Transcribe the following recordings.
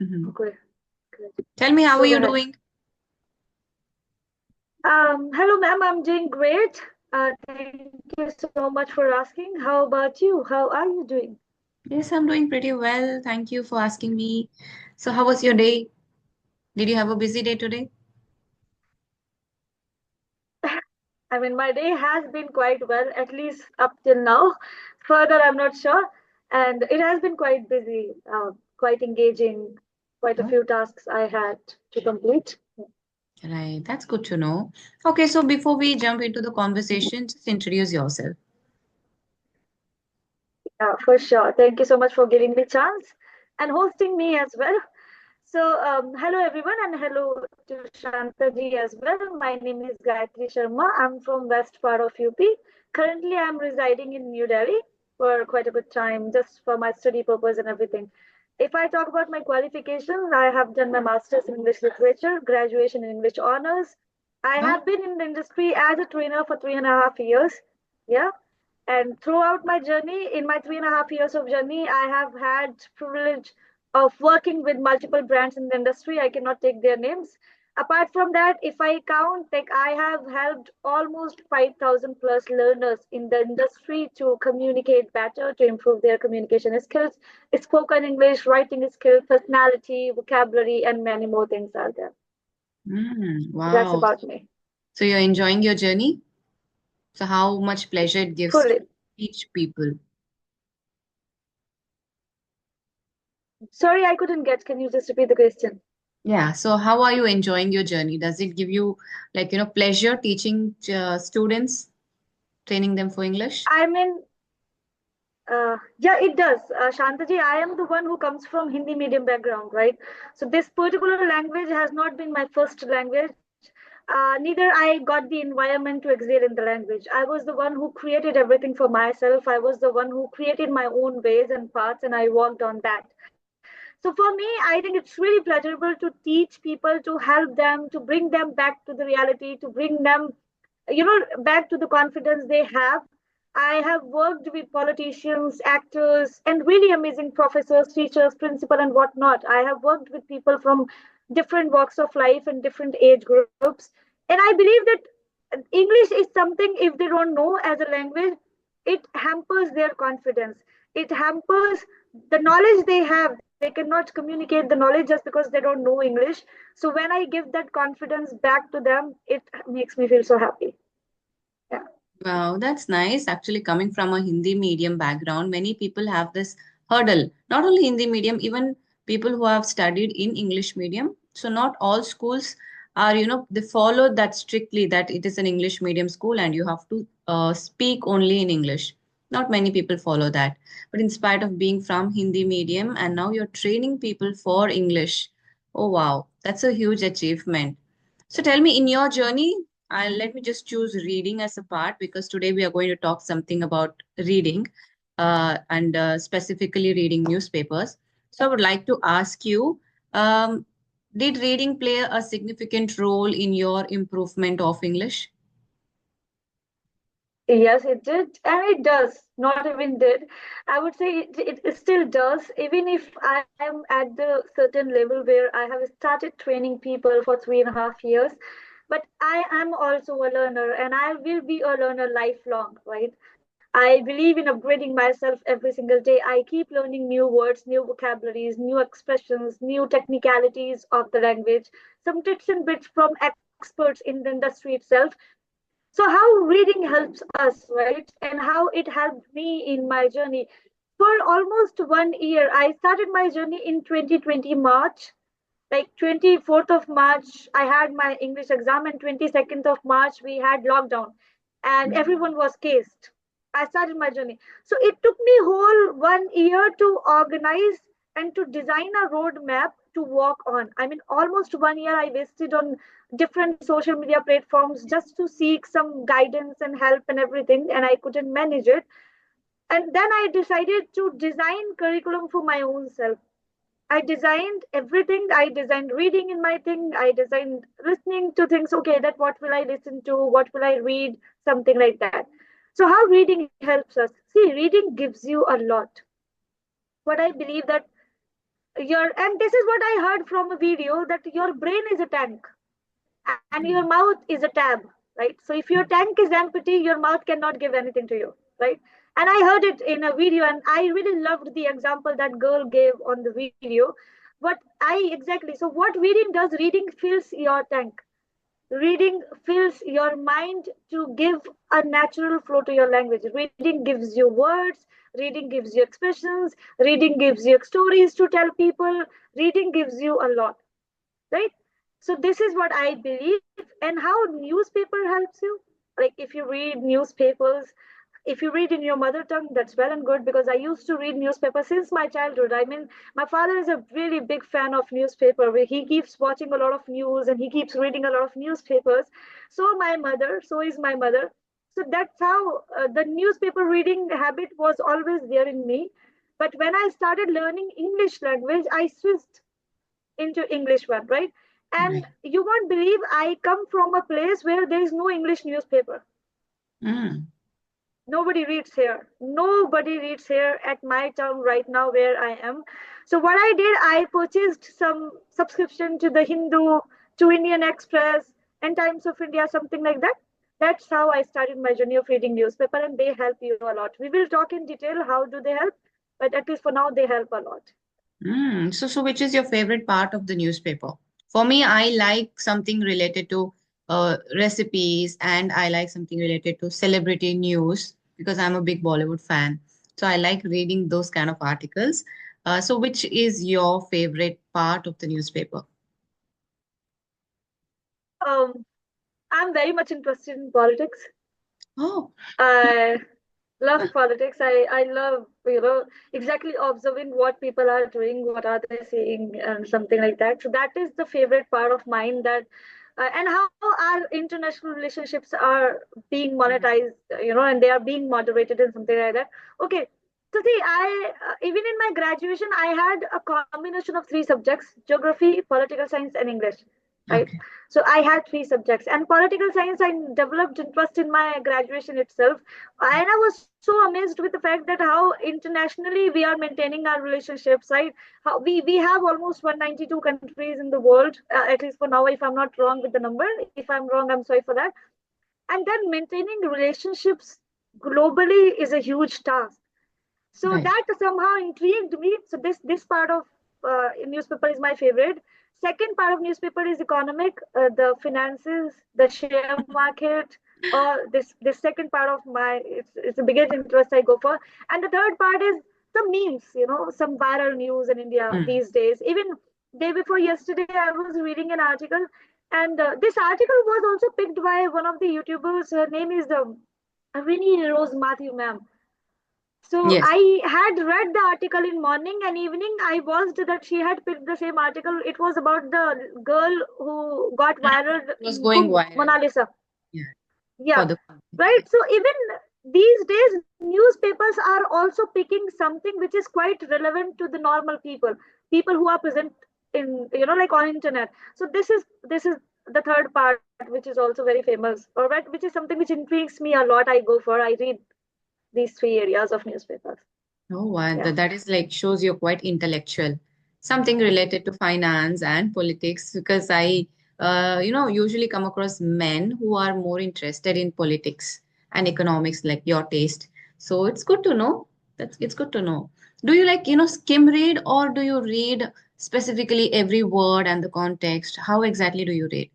Okay, good. Tell me, how are Go you ahead. doing? Hello, ma'am. I'm doing great. Thank you so much for asking. How about you? How are you doing? Yes, I'm doing pretty well. Thank you for asking me. So, how was your day? Did you have a busy day today? I mean, my day has been quite well, at least up till now. Further, I'm not sure. And it has been quite busy, quite engaging, quite a Oh, few tasks I had to complete. right, that's good to know. Okay, so before we jump into the conversation, just introduce yourself. For sure. Thank you so much for giving me chance and hosting me as well. So, hello everyone, and hello to Shanta ji as well. My name is Gatri Sharma. I'm from west part of UP. Currently, I'm residing in New Delhi for quite a good time, just for my study purpose and everything. If I talk about my qualifications, I have done my master's in English literature, graduation in English honors. I Oh, have been in the industry as a trainer for 3.5 years. Yeah, and throughout my journey, in my 3.5 years of journey, I have had privilege of working with multiple brands in the industry. I cannot take their names. Apart from that, if I count, like I have helped almost 5,000 plus learners in the industry to communicate better, to improve their communication skills, spoken English, writing skills, personality, vocabulary, and many more things are there. That's wow. about me. So, you're enjoying your journey? So, how much pleasure it gives to Fully. teach people? Sorry, I couldn't get. Can you just repeat the question? Yeah, so how are you enjoying your journey? Does it give you, like, pleasure teaching students, training them for English? I mean, yeah, it does. Shantaji, I am the one who comes from Hindi medium background, right? So this particular language has not been my first language. Neither I got the environment to excel in the language. I was the one who created everything for myself. I was the one who created my own ways and paths, and I worked on that. So for me, I think it's really pleasurable to teach people, to help them, to bring them back to the reality, to bring them back to the confidence they have. I have worked with politicians, actors, and really amazing professors, teachers, principal, and whatnot. I have worked with people from different walks of life and different age groups, and I believe that English is something, if they don't know as a language, it hampers their confidence. It hampers the knowledge they have. They cannot communicate the knowledge just because they don't know English. So when I give that confidence back to them, it makes me feel so happy. Yeah. Wow, that's nice. Actually, coming from a Hindi medium background, many people have this hurdle. Not only Hindi medium, even people who have studied in English medium. So not all schools are, they follow that strictly that it is an English medium school and you have to speak only in English. Not many people follow that. But in spite of being from Hindi medium and now you're training people for English. Oh, wow, that's a huge achievement. So tell me, in your journey, let me just choose reading as a part because today we are going to talk something about reading and specifically reading newspapers. So I would like to ask you, um, did reading play a significant role in your improvement of English? Yes, it did, and it does. Not even did. I would say it still does, even if I am at the certain level where I have started training people for 3.5 years. But I am also a learner, and I will be a learner lifelong, right? I believe in upgrading myself every single day. I keep learning new words, new vocabularies, new expressions, new technicalities of the language, some tips and bits from experts in the industry itself. So how reading helps us, right? And how it helped me in my journey. For almost 1 year, I started my journey in 2020 March. Like 24th of March, I had my English exam, and 22nd of March, we had lockdown, and everyone was cased. I started my journey. So it took me whole 1 year to organize and to design a roadmap to walk on. I mean, almost 1 year I wasted on different social media platforms just to seek some guidance and help and everything, and I couldn't manage it. And then I decided to design curriculum for my own self. I designed everything. I designed reading in my thing. I designed listening to things. Okay, that what will I listen to? What will I read? Something like that. So how reading helps us? See, reading gives you a lot. What I believe that and this is what I heard from a video, that your brain is a tank and your Mm. mouth is a tab, right? So if your tank is empty, your mouth cannot give anything to you, right? And I heard it in a video, and I really loved the example that girl gave on the video. What I exactly, so what reading does, reading fills your tank. Reading fills your mind to give a natural flow to your language. Reading gives you words, reading gives you expressions, reading gives you stories to tell people, reading gives you a lot, right? So this is what I believe. And how newspaper helps you, like if you read newspapers, if you read in your mother tongue, that's well and good, because I used to read newspaper since my childhood. I mean, my father is a really big fan of newspaper, where he keeps watching a lot of news and he keeps reading a lot of newspapers. So is my mother. So that's how the newspaper reading habit was always there in me. But when I started learning English language, I switched into English one, right? And Right. you won't believe, I come from a place where there is no English newspaper. Mm. Nobody reads here. Nobody reads here at my town right now where I am. So what I did, I purchased some subscription to the Hindu, to Indian Express, and Times of India, something like that. That's how I started my journey of reading newspaper, and they help you a lot. We will talk in detail how do they help, but at least for now they help a lot. Mm. So which is your favorite part of the newspaper? For me, I like something related to recipes, and I like something related to celebrity news because I'm a big Bollywood fan. So I like reading those kind of articles. So which is your favorite part of the newspaper? Um, I'm very much interested in politics. Oh, I love politics. I love, exactly observing what people are doing, what are they saying, and something like that. So that is the favorite part of mine. That and how our international relationships are being monetized, and they are being moderated and something like that. Okay. So see, I even in my graduation, I had a combination of three subjects: geography, political science, and English. Right. okay. So I had three subjects, and political science, I developed interest in my graduation itself. And I was so amazed with the fact that how internationally we are maintaining our relationships, right? How we have almost 192 countries in the world, at least for now, if I'm not wrong with the number. If I'm wrong, I'm sorry for that. And then maintaining relationships globally is a huge task. So Right. that somehow intrigued me. So this part of newspaper is my favorite. Second part of newspaper is economic, the finances, the share market, or this second part of my, it's the biggest interest I go for. And the third part is the memes, some viral news in India Mm. these days. Even day before yesterday, I was reading an article, and this article was also picked by one of the YouTubers. Her name is Rini Rose Matthew, ma'am. So Yes. I had read the article in morning and evening. I watched that she had picked the same article. It was about the girl who got Mm. viral It was in going Kumbh, viral. Mona Lisa. Yeah. For Yeah, the right. So even these days, newspapers are also picking something which is quite relevant to the normal people, people who are present in, like on internet. So this is the third part, which is also very famous, or which is something which intrigues me a lot. I go for. I read these three areas of newspapers. Oh, wow. Yeah. That is like shows you're quite intellectual. Something related to finance and politics, because usually come across men who are more interested in politics and economics, like your taste. So it's good to know. It's good to know. Do you like, skim read, or do you read specifically every word and the context? How exactly do you read?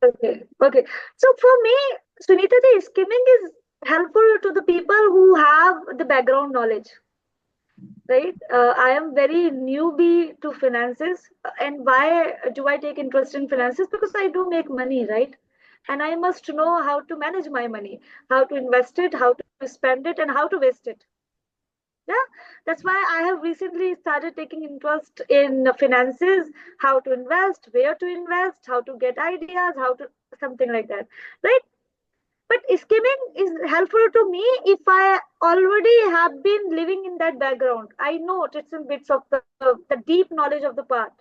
Okay. Okay. So for me, Sunita, the skimming is helpful to the people who have the background knowledge, right? I am very newbie to finances. And why do I take interest in finances? Because I do make money, right? And I must know how to manage my money, how to invest it, how to spend it, and how to waste it. Yeah, that's why I have recently started taking interest in finances, how to invest, where to invest, how to get ideas, how to something like that, right? But skimming is helpful to me if I already have been living in that background. I know it's in bits of the deep knowledge of the part.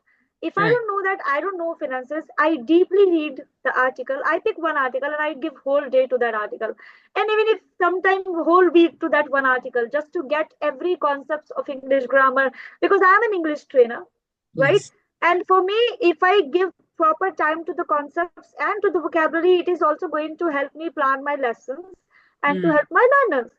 If I Right. don't know that, I don't know finances, I deeply read the article. I pick one article and I give whole day to that article. And even if sometime whole week to that one article, just to get every concepts of English grammar, because I'm an English trainer, right? Yes. And for me, if I give proper time to the concepts and to the vocabulary, it is also going to help me plan my lessons and to Mm. help my learners.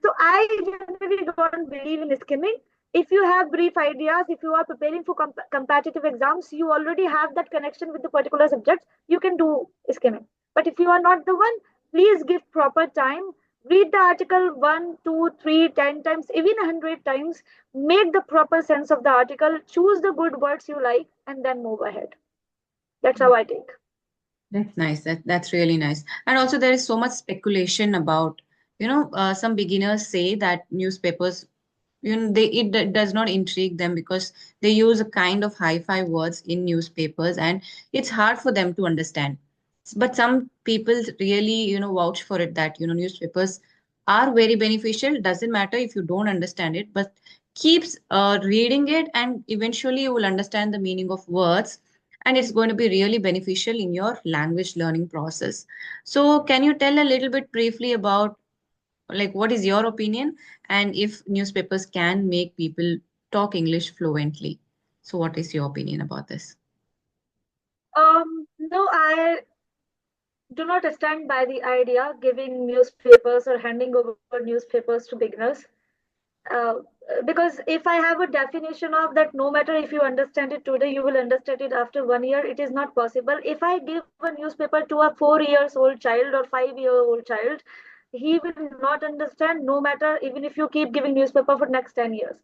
So I generally don't believe in skimming. If you have brief ideas, if you are preparing for competitive exams, you already have that connection with the particular subjects, you can do skimming. But if you are not the one, please give proper time. Read the article one, two, three, 10 times, even 100 times. Make the proper sense of the article, choose the good words you like, and then move ahead. That's how I take. That's nice. That's really nice. And also, there is so much speculation about, some beginners say that newspapers, does not intrigue them because they use a kind of hi-fi words in newspapers, and it's hard for them to understand. But some people really, vouch for it that, newspapers are very beneficial. Doesn't matter if you don't understand it, but keeps reading it, and eventually you will understand the meaning of words, and it's going to be really beneficial in your language learning process. So, can you tell a little bit briefly about, like, what is your opinion, and if newspapers can make people talk English fluently? So, what is your opinion about this? No, I do not stand by the idea giving newspapers or handing over newspapers to beginners. uh, because if I have a definition of that, no matter if you understand it today, you will understand it after 1 year, it is not possible. If I give a newspaper to a 4 years old child or 5 year old child, he will not understand, no matter even if you keep giving newspaper for next 10 years.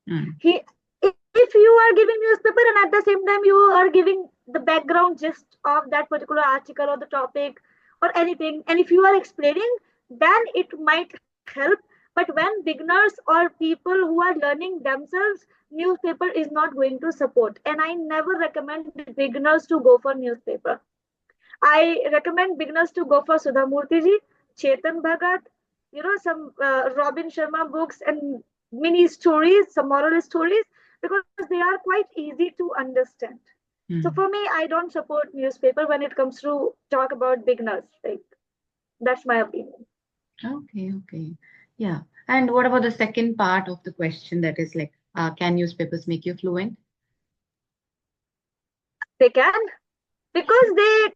Mm, He, if you are giving newspaper and at the same time you are giving the background gist of that particular article or the topic or anything, and if you are explaining, then it might help. But when beginners or people who are learning themselves, newspaper is not going to support. And I never recommend beginners to go for newspaper. I recommend beginners to go for Sudha Murthy ji, Chetan Bhagat, some Robin Sharma books and mini stories, some moral stories, because they are quite easy to understand. So for mm. me, I don't support newspaper when it comes to talk about beginners. Like, that's my opinion. Okay, okay. Yeah. And what about the second part of the question, that is like, can newspapers make you fluent? They can, because they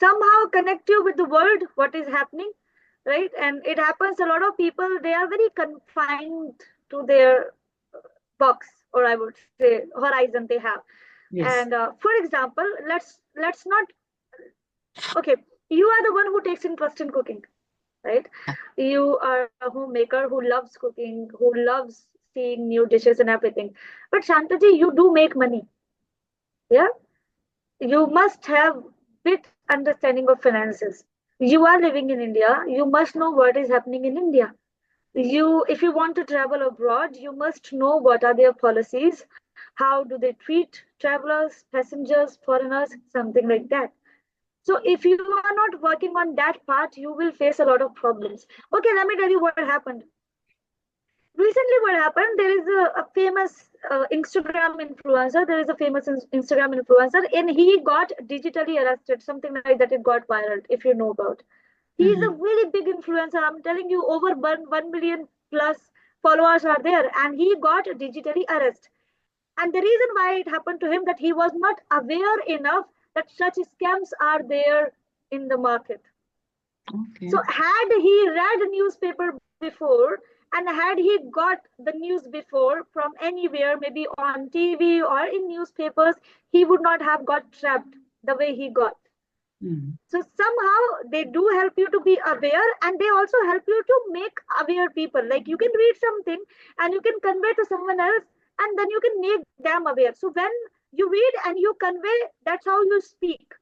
somehow connect you with the world, what is happening, right? And it happens, a lot of people, they are very confined to their box, or I would say horizon they have. And Yes. for example, let's not, okay, you are the one who takes interest in cooking, right? You are a homemaker who loves cooking, who loves seeing new dishes and everything. But Shantaji, you do make money, yeah? You must have bit understanding of finances. You are living in India, you must know what is happening in India. You, if you want to travel abroad, you must know what are their policies, how do they treat travelers, passengers, foreigners, something like that. So if you are not working on that part, you will face a lot of problems. Okay, let me tell you what happened recently. What happened, there is a famous Instagram influencer, there is a famous Instagram influencer, and he got digitally arrested, something like that. It got viral, if you know about. He is a Mm-hmm. really big influencer. I'm telling you, over 1 million plus followers are there, and he got digitally arrested. And the reason why it happened to him, that he was not aware enough that such scams are there in the market. Okay. So had he read newspaper before, and had he got the news before from anywhere, maybe on TV or in newspapers, he would not have got trapped the way he got. Mm. So somehow they do help you to be aware, and they also help you to make aware people. Like, you can read something and you can convey to someone else, and then you can make them aware. So when you read and you convey, that's how you speak,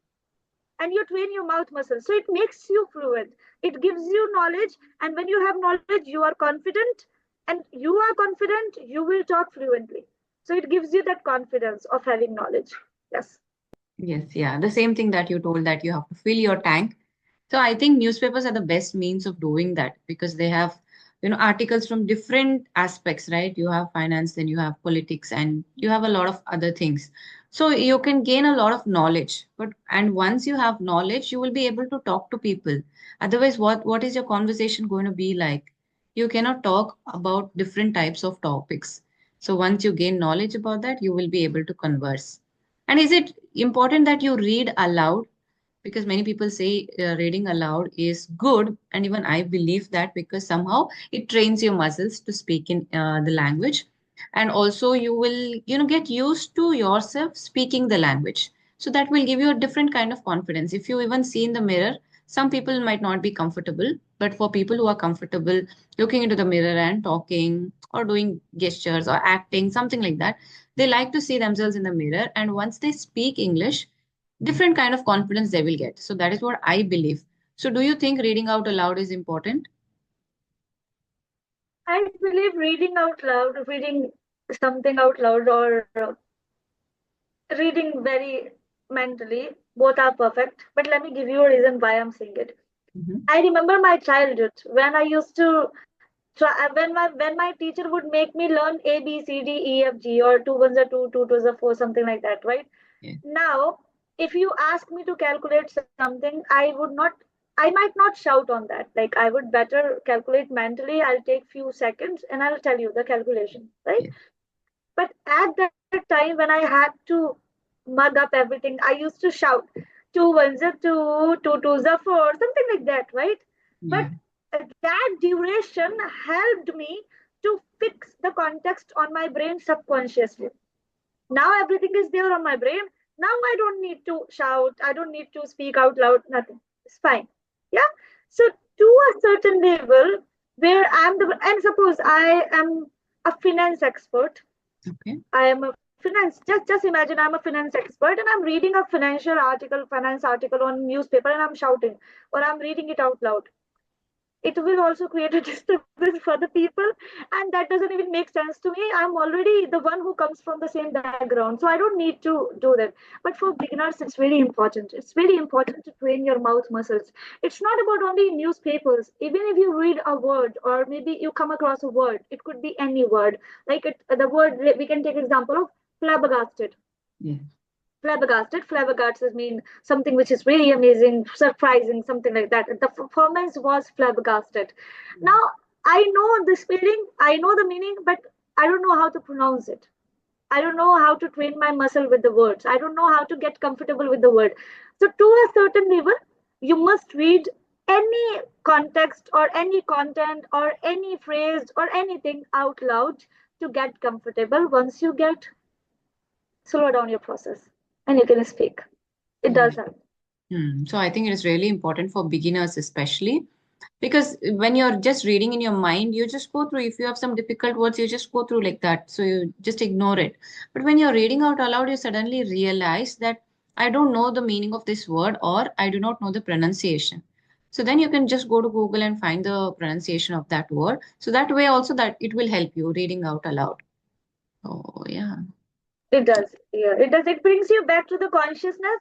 and you train your mouth muscles. So it makes you fluent. It gives you knowledge, and when you have knowledge, you are confident, and you are confident, you will talk fluently. So it gives you that confidence of having knowledge. Yes. Yes, yeah. The same thing that you told, that you have to fill your tank. So I think newspapers are the best means of doing that because they have, articles from different aspects, right? You have finance, then you have politics, and you have a lot of other things. So you can gain a lot of knowledge, and once you have knowledge you will be able to talk to people. Otherwise, what is your conversation going to be like? You cannot talk about different types of topics. So once you gain knowledge about that, you will be able to converse. And is it important that you read aloud? Because many people say reading aloud is good, and even I believe that, because somehow it trains your muscles to speak in the language, and also you will get used to yourself speaking the language. So that will give you a different kind of confidence. If you even see in the mirror, some people might not be comfortable, but for people who are comfortable looking into the mirror and talking or doing gestures or acting something like that, they like to see themselves in the mirror, and once they speak English, different kind of confidence they will get. So that is what I believe. So do you think reading out aloud is important? I believe reading out loud, reading something out loud, or reading very mentally, both are perfect. But let me give you a reason why I'm saying it. Mhm. I remember my childhood when I used to try when my teacher would make me learn A B C D E F G, or two ones are two, two twos are four, something like that, right? Yeah, Now, if you ask me to calculate something, I might not shout on that. Like, I would better calculate mentally. I'll take few seconds and I'll tell you the calculation, right? yeah, But at that time when I had to mug up everything, I used to shout, two ones are two, two twos are four, something like that, right? yeah, But that duration helped me to fix the context on my brain subconsciously. Now everything is there on my brain. Now I don't need to shout, I don't need to speak out loud, nothing. It's fine. Yeah. So to a certain level, where I'm the and suppose I am a finance expert. okay, I am a finance, just imagine I'm a finance expert and I'm reading a financial article, finance article on newspaper, and I'm shouting, or I'm reading it out loud. It will also create a disturbance for the people, and that doesn't even make sense to me. I'm already the one who comes from the same background, so I don't need to do that. But for beginners, it's very important. It's very important to train your mouth muscles. It's not about only newspapers. Even if you read a word, or maybe you come across a word, it could be any word. Like the word, we can take example of flabbergasted. yeah, Flabbergasted mean something which is really amazing, surprising, something like that. The performance was flabbergasted. Now, I know the spelling, I know the meaning, but I don't know how to pronounce it. I don't know how to train my muscle with the words. I don't know how to get comfortable with the word. So to a certain level, you must read any context or any content or any phrase or anything out loud to get comfortable. Once you get, slow down your process and you can speak. It yeah. does help. So I think it is really important for beginners, especially because when you're just reading in your mind, you just go through. If you have some difficult words, you just go through like that. So you just ignore it. But when you're reading out aloud, you suddenly realize that I don't know the meaning of this word, or I do not know the pronunciation. So then you can just go to Google and find the pronunciation of that word. So that way also that it will help you reading out aloud. Oh yeah. It does. Yeah, it does. It brings you back to the consciousness.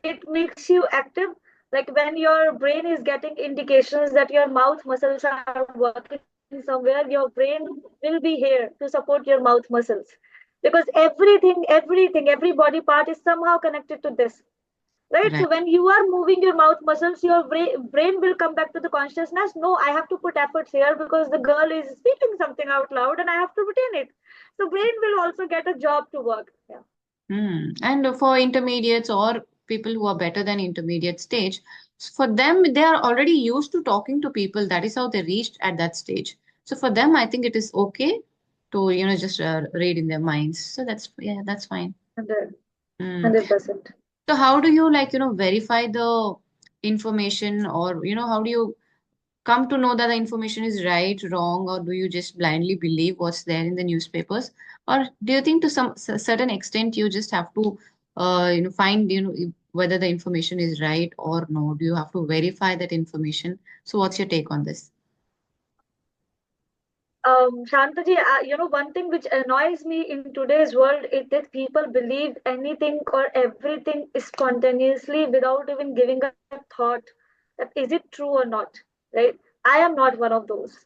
It makes you active. Like when your brain is getting indications that your mouth muscles are working somewhere, your brain will be here to support your mouth muscles. Because every body part is somehow connected to this. Right? So when Right. you are moving your mouth muscles, your brain will come back to the consciousness. No, I have to put efforts here because the girl is speaking something out loud and I have to retain it. So brain will also get a job to work. Yeah. And for intermediates or people who are better than intermediate stage, for them, they are already used to talking to people. That is how they reached at that stage. So for them, I think it is okay to, just read in their minds. So yeah, that's fine. 100, Mm. 100%. So how do you like, verify the information, or, how do you come to know that the information is right, wrong, or do you just blindly believe what's there in the newspapers? Or do you think to some certain extent you just have to, find, whether the information is right or no? Do you have to verify that information? So what's your take on this? Shantaji, one thing which annoys me in today's world is that people believe anything or everything spontaneously without even giving a thought that is it true or not, right? I am not one of those,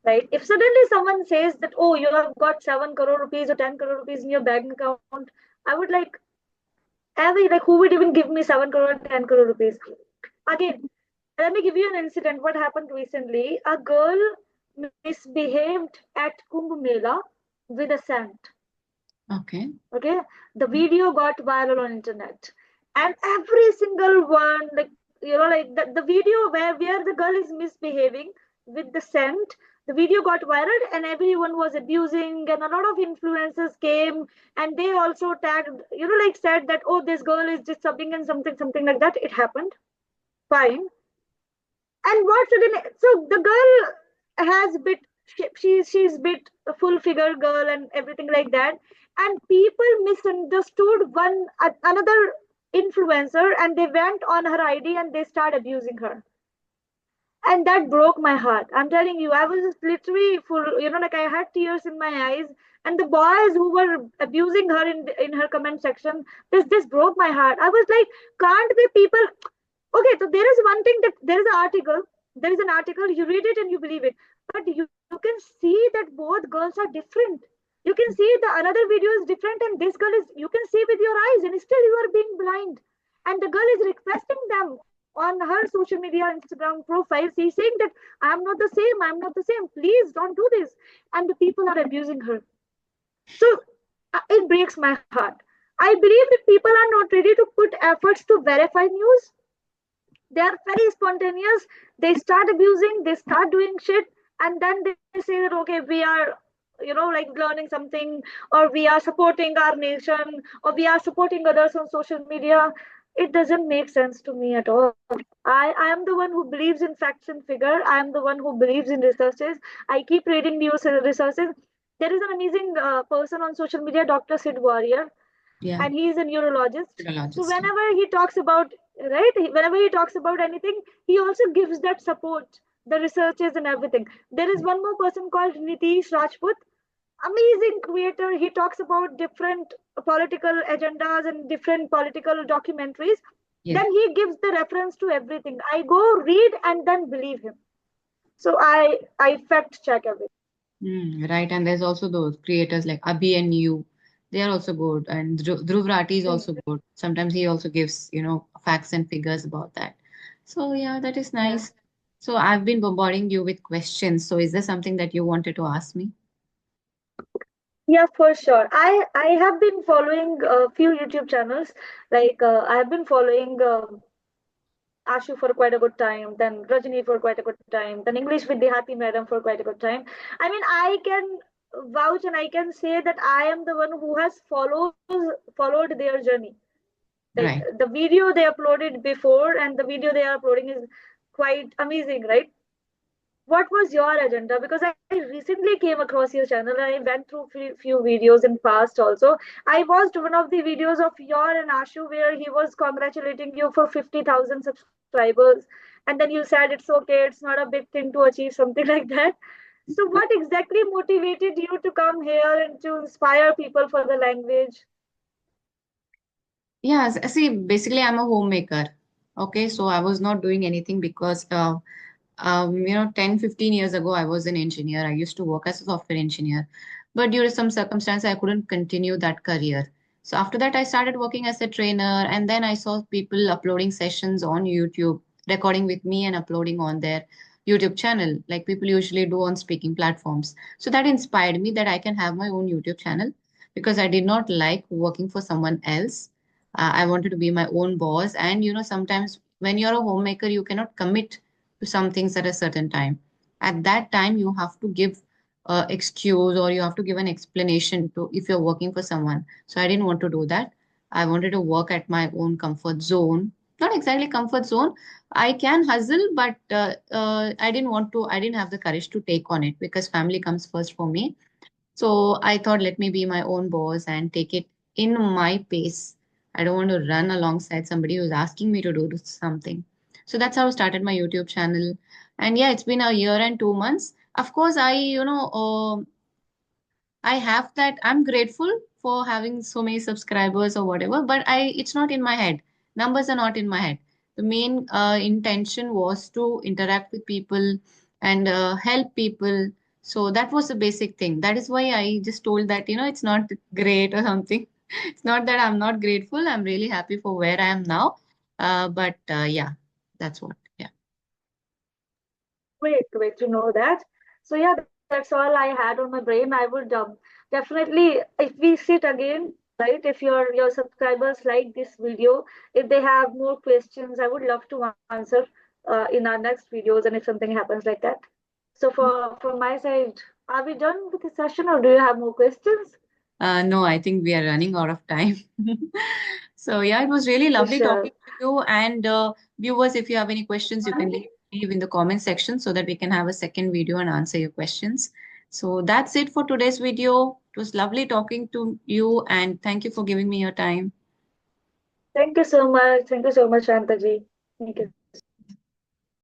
right? If suddenly someone says that, oh, you have got 7 crore rupees or 10 crore rupees in your bank account, I would like, Every, like, who would even give me 7 crore, 10 crore rupees? Again, let me give you an incident. What happened recently? A girl misbehaved at Kumbh Mela with a scent. Okay. Okay, the video got viral on internet, and every single one, like, like the video where the girl is misbehaving with the scent, the video got viral, and everyone was abusing, and a lot of influencers came, and they also tagged, like, said that, oh, this girl is just something and something like that. It happened, fine. And what suddenly, so the girl has bit, she's bit a full figure girl and everything like that, and people misunderstood another influencer, and they went on her ID and they started abusing her, and that broke my heart. I'm telling you, I was just literally full, like, I had tears in my eyes, and the boys who were abusing her in her comment section, this broke my heart. I was like, can't the people, okay, so there is one thing, that there is an article, you read it and you believe it, but you can see that both girls are different. You can see the another video is different, and this girl is, you can see with your eyes, and still you are being blind. And the girl is requesting them on her social media Instagram profile. She's saying that, I'm not the same, please don't do this. And the people are abusing her. So it breaks my heart. I believe that people are not ready to put efforts to verify news. They are very spontaneous. They start abusing, they start doing shit, and then they say that, okay, we are, like, learning something, or we are supporting our nation, or we are supporting others on social media. It doesn't make sense to me at all. I am the one who believes in facts and figure. I am the one who believes in researches. I keep reading news resources. There is an amazing person on social media, Dr. Sid Warrior, Yeah. and he is a neurologist. So Neurologist. whenever he talks about, right, whenever he talks about anything, he also gives that support, the researches and everything. There is one more person called Nitish Rajput, amazing creator. He talks about different political agendas and different political documentaries. Yes. Then he gives the reference to everything. I go read and then believe him. So I fact check everything. Right, and there's also those creators like Abhi and you. They are also good, and Dhruv Rathi is also good. Sometimes he also gives, facts and figures about that. So yeah, that is Yeah. nice. So I've been bombarding you with questions. So is there something that you wanted to ask me? Yeah, for sure. I have been following a few YouTube channels. Like, I have been following Ashu for quite a good time, then Rajini for quite a good time, then English with the Happy Madam for quite a good time. I mean, I can vouch and I can say that I am the one who has followed their journey. Like, Right. the video they uploaded before and the video they are uploading is quite amazing, right? What was your agenda? Because I recently came across your channel and I went through few videos in past also. I watched one of the videos of your and Ashu where he was congratulating you for 50,000 subscribers, and then you said it's okay, it's not a big thing to achieve, something like that. So what exactly motivated you to come here and to inspire people for the language? Yeah, see, basically I'm a homemaker. Okay, so I was not doing anything because 10, 15 years ago, I was an engineer. I used to work as a software engineer. But due to some circumstance, I couldn't continue that career. So after that, I started working as a trainer. And then I saw people uploading sessions on YouTube, recording with me and uploading on their YouTube channel, like people usually do on speaking platforms. So that inspired me that I can have my own YouTube channel because I did not like working for someone else. I wanted to be my own boss. And, sometimes when you're a homemaker, you cannot commit to some things at a certain time. At that time, you have to give excuse or you have to give an explanation to if you're working for someone. So I didn't want to do that. I wanted to work at my own comfort zone. Not exactly comfort zone. I can hustle, but I didn't want to. I didn't have the courage to take on it because family comes first for me. So I thought, let me be my own boss and take it in my pace. I don't want to run alongside somebody who's asking me to do something. So that's how I started my YouTube channel. And yeah, it's been a year and 2 months. Of course, I have that. I'm grateful for having so many subscribers or whatever, but it's not in my head. Numbers are not in my head. The main intention was to interact with people and help people. So that was the basic thing. That is why I just told that, it's not great or something. It's not that I'm not grateful. I'm really happy for where I am now. But yeah, that's what. Yeah. Great to know that. So yeah, that's all I had on my brain. I would definitely, if we sit again, right? If your subscribers like this video, if they have more questions, I would love to answer in our next videos, and if something happens like that. So from my side, are we done with the session, or do you have more questions? No, I think we are running out of time. So yeah, it was really For lovely sure. talking to you. And viewers, if you have any questions, you can leave in the comment section so that we can have a second video and answer your questions. So that's it for today's video. It was lovely talking to you, and thank you for giving me your time. Thank you so much. Thank you so much, Shantaji. Thank you.